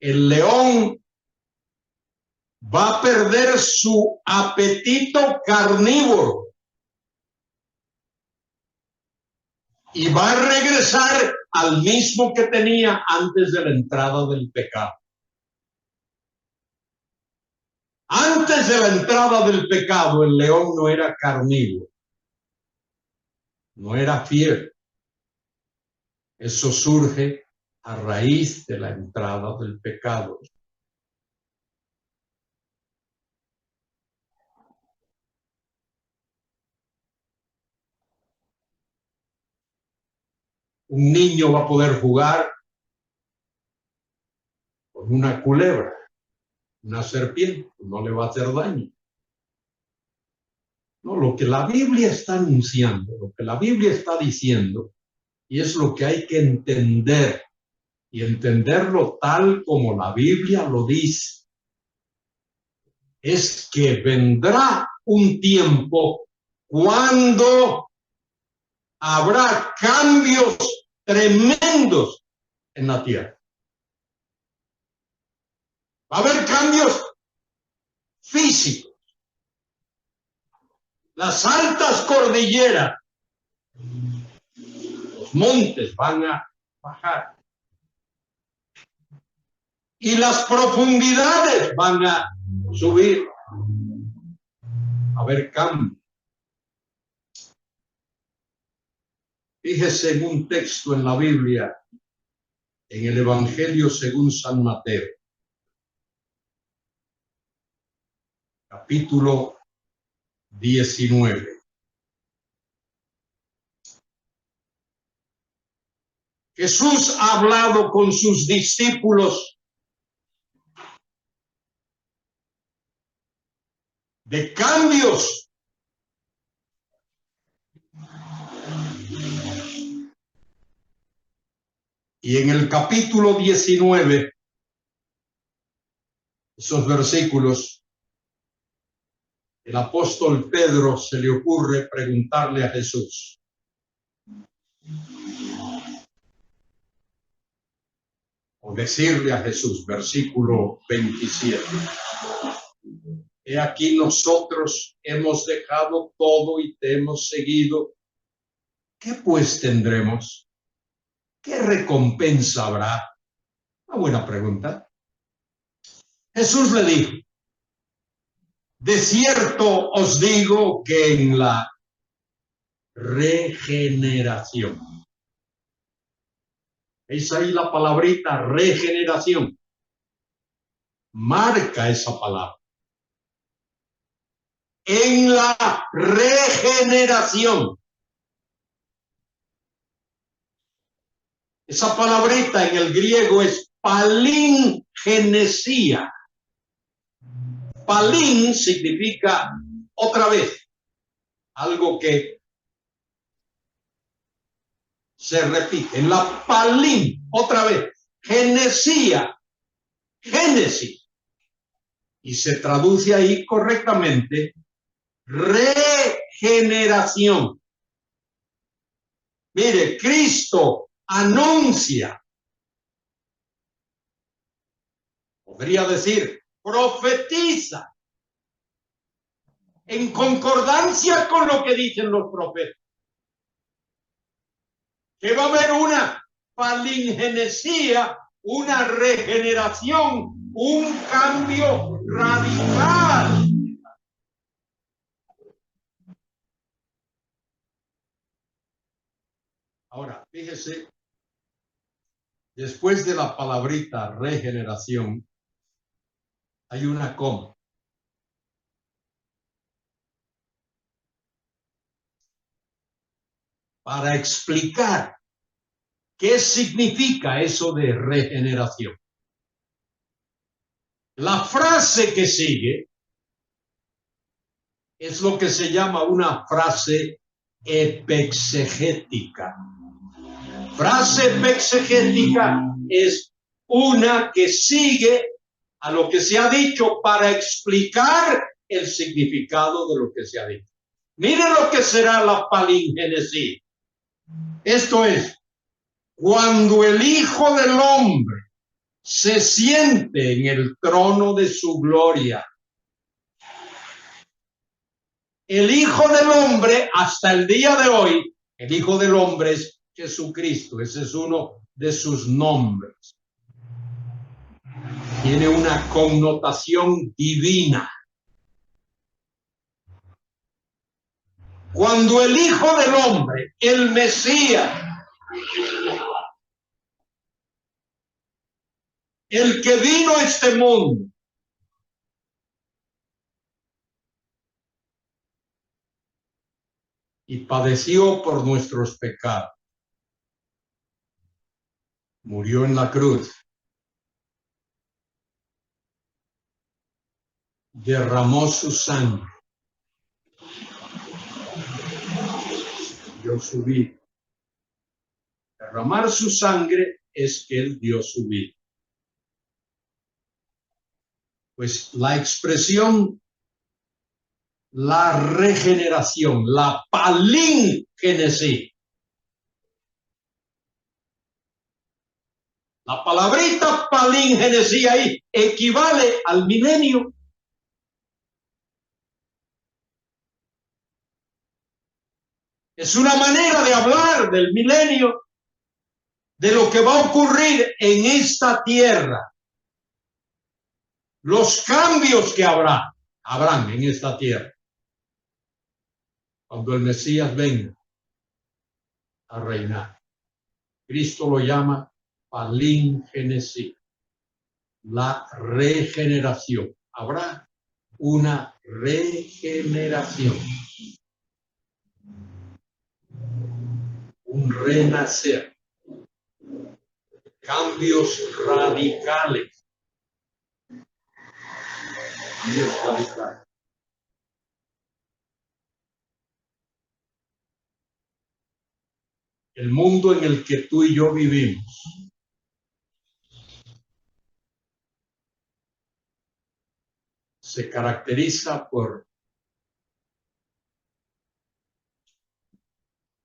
El león va a perder su apetito carnívoro y va a regresar al mismo que tenía antes de la entrada del pecado. Antes de la entrada del pecado, el león no era carnívoro, no era fiel. Eso surge a raíz de la entrada del pecado. Un niño va a poder jugar con una culebra, una serpiente, no le va a hacer daño. No, lo que la Biblia está anunciando, lo que la Biblia está diciendo, y es lo que hay que entender, y entenderlo tal como la Biblia lo dice, es que vendrá un tiempo cuando habrá cambios tremendos en la tierra. Va a haber cambios físicos. Las altas cordilleras, los montes van a bajar. Y las profundidades van a subir. A haber cambios. Fíjese en un texto en la Biblia, en el Evangelio según San Mateo, capítulo 19. Jesús ha hablado con sus discípulos de cambios y en el capítulo 19, esos versículos, el apóstol Pedro se le ocurre preguntarle a Jesús: o decirle a Jesús, versículo 27, he aquí nosotros hemos dejado todo y te hemos seguido. ¿Qué pues tendremos? ¿Qué recompensa habrá? Una buena pregunta. Jesús le dijo, de cierto os digo que en la regeneración. ¿Veis ahí la palabrita regeneración? Marca esa palabra. En la regeneración. Esa palabrita en el griego es palingenesia. Palín significa otra vez, algo que se repite. En la palín, otra vez, genesía, génesis. Y se traduce ahí correctamente, regeneración. Mire, Cristo anuncia, podría decir, profetiza, en concordancia con lo que dicen los profetas, que va a haber una palingenesia, una regeneración, un cambio radical. Ahora, fíjese, después de la palabrita regeneración, hay una coma. Para explicar qué significa eso de regeneración. La frase que sigue es lo que se llama una frase epexegética. Frase epexegética es una que sigue a lo que se ha dicho para explicar el significado de lo que se ha dicho. Miren lo que será la palingenesia. Esto es, cuando el Hijo del Hombre se siente en el trono de su gloria. El Hijo del Hombre, hasta el día de hoy, el Hijo del Hombre es Jesucristo. Ese es uno de sus nombres. Tiene una connotación divina. Cuando el Hijo del Hombre, el Mesías, el que vino a este mundo, y padeció por nuestros pecados, murió en la cruz, derramó su sangre, dio su vida. Derramar su sangre es que él dio su vida. Pues la expresión, la regeneración, la palingenesia. La palabrita palingenesia ahí equivale al milenio. Es una manera de hablar del milenio, de lo que va a ocurrir en esta tierra. Los cambios que habrán en esta tierra. Cuando el Mesías venga a reinar. Cristo lo llama palingenesia, la regeneración. Habrá una regeneración, un renacer, cambios radicales. Cambios radicales. El mundo en el que tú y yo vivimos se caracteriza por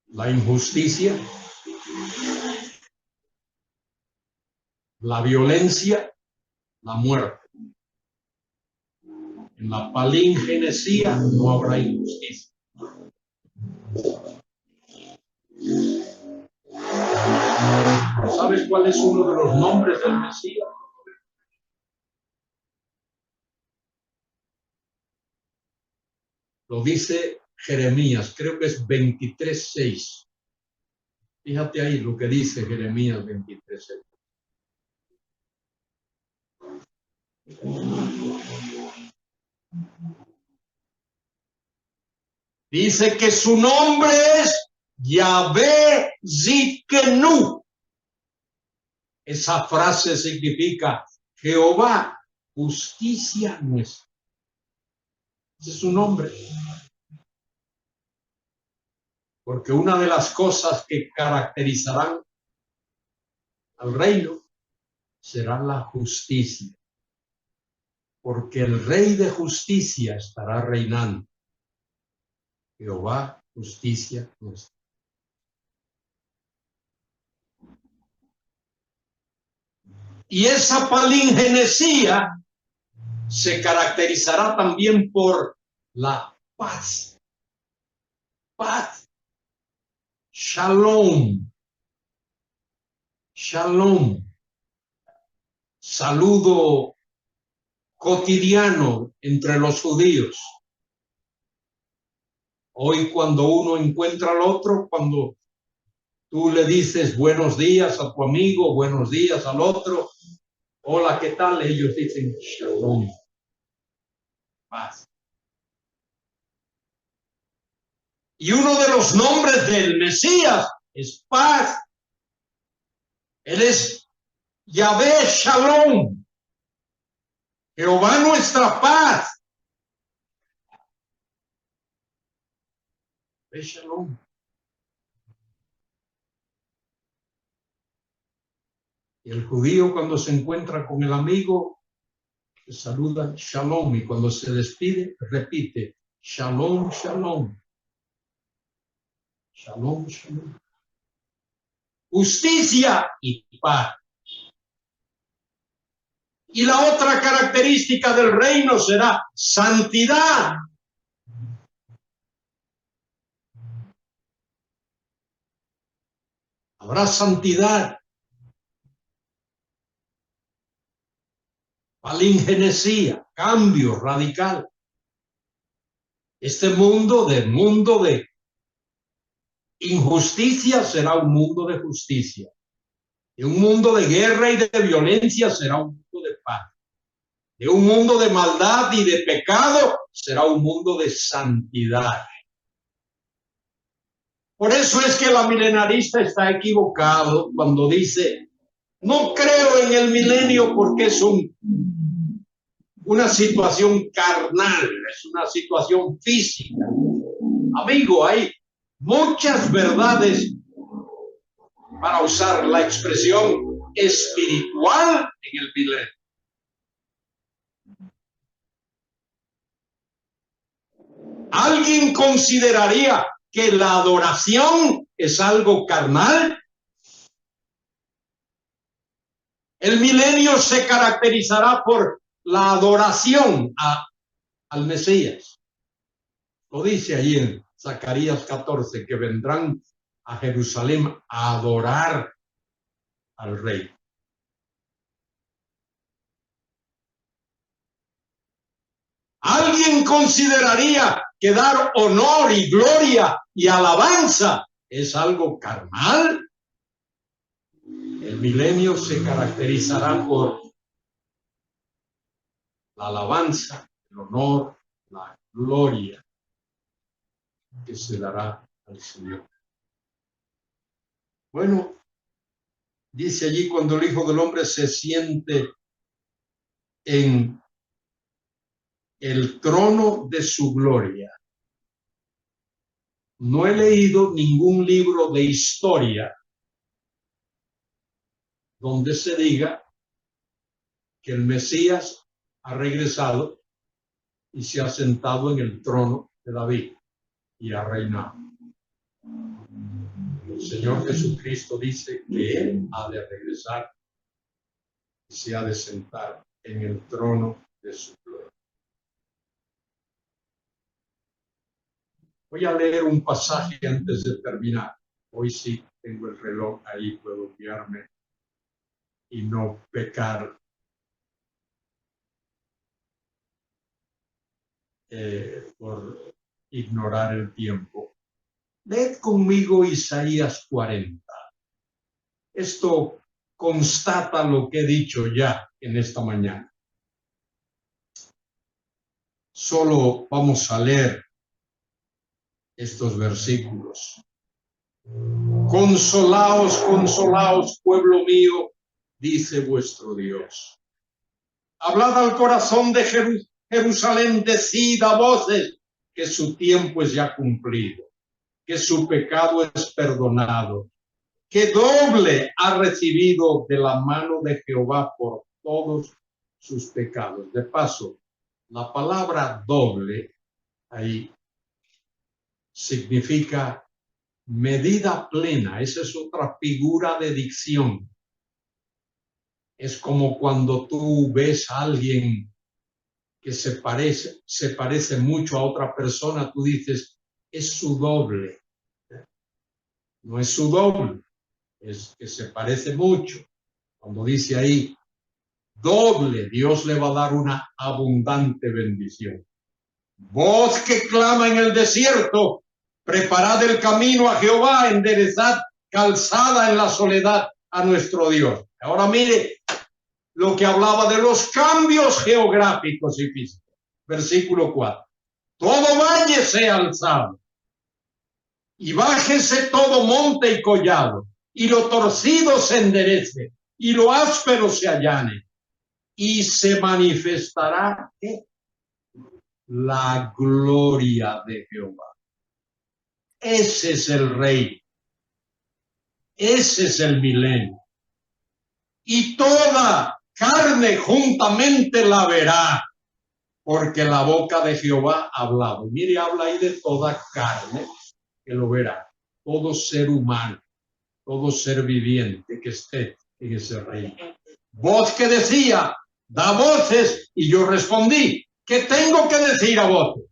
la injusticia, la violencia, la muerte. En la palingenesia no habrá injusticia. ¿Sabes cuál es uno de los nombres del Mesías? Lo dice Jeremías, creo que es 23:6. Fíjate ahí lo que dice Jeremías 23:6. Dice que su nombre es Yahvé Zidkenu. Esa frase significa Jehová, justicia nuestra. Ese es su nombre. Porque una de las cosas que caracterizarán al reino será la justicia. Porque el Rey de justicia estará reinando. Jehová, justicia nuestra. Y esa palingenesía se caracterizará también por la paz. Paz. Shalom. Shalom. Saludo cotidiano entre los judíos. Hoy cuando uno encuentra al otro, cuando tú le dices buenos días a tu amigo, buenos días al otro, hola, ¿qué tal? Ellos dicen shalom. Paz. Y uno de los nombres del Mesías es paz. Él es Yahvé Shalom. Jehová nuestra paz. Yahvé Shalom. Y el judío cuando se encuentra con el amigo, le saluda Shalom. Y cuando se despide, repite Shalom, Shalom. Shalom, Shalom. Justicia y paz. Y la otra característica del reino será santidad. Habrá santidad. Palingenesía, cambio radical. Este mundo de injusticia será un mundo de justicia. Y un mundo de guerra y de violencia será un mundo de paz. De un mundo de maldad y de pecado será un mundo de santidad. Por eso es que la milenarista está equivocado cuando dice, no creo en el milenio porque es una situación carnal, es una situación física. Amigo, hay muchas verdades, para usar la expresión espiritual, en el milenio. ¿Alguien consideraría que la adoración es algo carnal? El milenio se caracterizará por la adoración al Mesías. Lo dice ahí en Zacarías 14, que vendrán a Jerusalén a adorar al Rey. ¿Alguien consideraría que dar honor y gloria y alabanza es algo carnal? El milenio se caracterizará por la alabanza, el honor, la gloria que se dará al Señor. Bueno, dice allí cuando el Hijo del Hombre se siente en el trono de su gloria. No he leído ningún libro de historia donde se diga que el Mesías ha regresado y se ha sentado en el trono de David y ha reinado. El Señor Jesucristo dice que Él ha de regresar y se ha de sentar en el trono de su gloria. Voy a leer un pasaje antes de terminar. Hoy sí tengo el reloj ahí, puedo guiarme y no pecar por ignorar el tiempo. Leed conmigo Isaías 40. Esto constata lo que he dicho ya en esta mañana. Solo vamos a leer estos versículos. Consolaos, consolaos, pueblo mío, dice vuestro Dios. Hablad al corazón de Jerusalén, decid a voces que su tiempo es ya cumplido, que su pecado es perdonado, que doble ha recibido de la mano de Jehová por todos sus pecados. De paso, la palabra doble ahí significa medida plena. Esa es otra figura de dicción. Es como cuando tú ves a alguien que se parece mucho a otra persona, tú dices, es su doble. No es su doble, es que se parece mucho. Cuando dice ahí, doble, Dios le va a dar una abundante bendición. Voz que clama en el desierto, preparad el camino a Jehová, enderezad calzada en la soledad a nuestro Dios. Ahora mire lo que hablaba de los cambios geográficos y físicos. Versículo 4. Todo valle sea alzado y bájese todo monte y collado, y lo torcido se enderece y lo áspero se allane, y se manifestará la gloria de Jehová. Ese es el rey. Ese es el milenio. Y toda carne juntamente la verá, porque la boca de Jehová ha hablado. Mire, habla ahí de toda carne que lo verá. Todo ser humano, todo ser viviente que esté en ese reino. Voz que decía, da voces, y yo respondí, ¿qué tengo que decir a voces?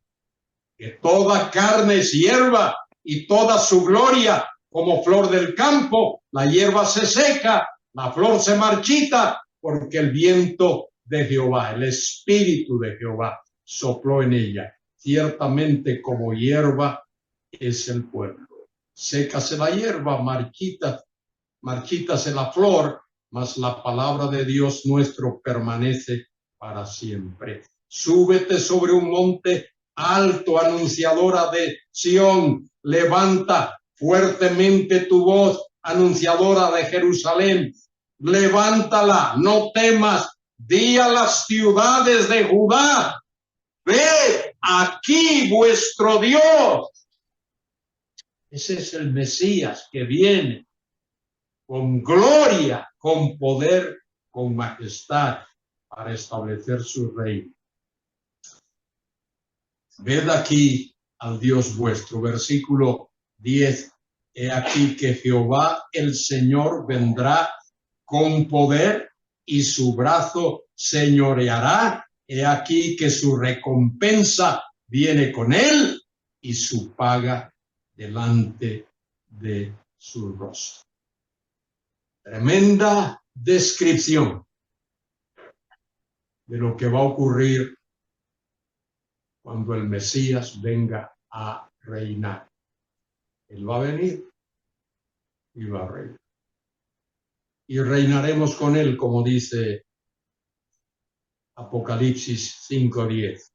Que toda carne es hierba y toda su gloria como flor del campo, la hierba se seca, la flor se marchita, porque el viento de Jehová, el espíritu de Jehová, sopló en ella. Ciertamente como hierba es el pueblo. Sécase la hierba, marchítase la flor, mas la palabra de Dios nuestro permanece para siempre. Súbete sobre un monte alto, anunciadora de Sión, levanta fuertemente tu voz, anunciadora de Jerusalén, levántala, no temas, di a las ciudades de Judá, ve aquí vuestro Dios. Ese es el Mesías que viene con gloria, con poder, con majestad, para establecer su reino. Ved aquí al Dios vuestro. Versículo 10. He aquí que Jehová el Señor vendrá con poder y su brazo señoreará. He aquí que su recompensa viene con él y su paga delante de su rostro. Tremenda descripción de lo que va a ocurrir cuando el Mesías venga a reinar. Él va a venir y va a reinar. Y reinaremos con él, como dice Apocalipsis 5:10.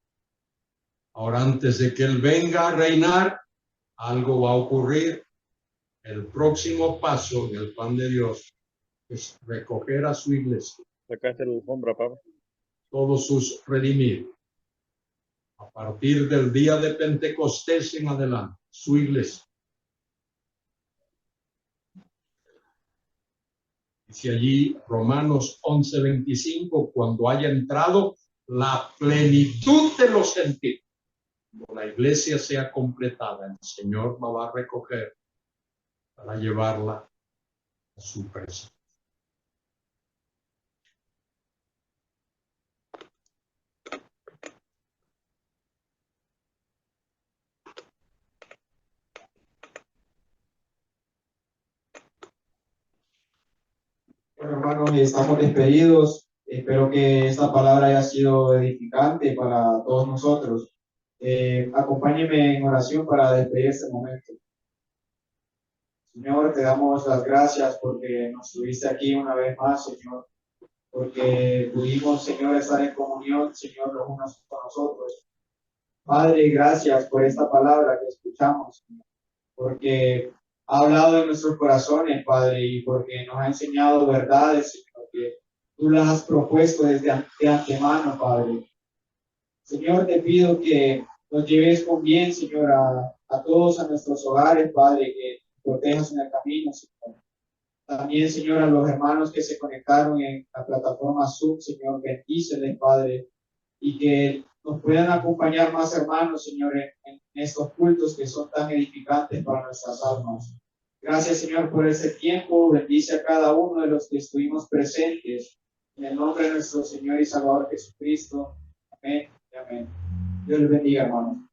Ahora, antes de que él venga a reinar, algo va a ocurrir. El próximo paso en el plan de Dios es recoger a su iglesia. Sacaste la alfombra, papá. Todos sus redimidos. A partir del día de Pentecostés en adelante, su iglesia. Dice allí Romanos 11:25, cuando haya entrado la plenitud de los sentidos, cuando la iglesia sea completada, el Señor la va a recoger para llevarla a su presencia. hermanos, estamos despedidos. Espero que esta palabra haya sido edificante para todos nosotros. Acompáñenme en oración para despedir este momento. Señor, te damos las gracias porque nos tuviste aquí una vez más, Señor, porque pudimos, Señor, estar en comunión, Señor, los unos con nosotros. Padre, gracias por esta palabra que escuchamos, Señor, porque ha hablado en nuestros corazones, Padre, y porque nos ha enseñado verdades, Señor, que tú las has propuesto desde de antemano, Padre. Señor, te pido que nos lleves con bien, Señor, a todos a nuestros hogares, Padre, que protejas en el camino, Señor. También, Señor, a los hermanos que se conectaron en la plataforma Zoom, Señor, bendíceles, Padre, y que nos puedan acompañar más hermanos, Señor, en estos cultos que son tan edificantes para nuestras almas. Gracias, Señor, por ese tiempo. Bendice a cada uno de los que estuvimos presentes. En el nombre de nuestro Señor y Salvador Jesucristo. Amén y amén. Dios les bendiga, hermanos.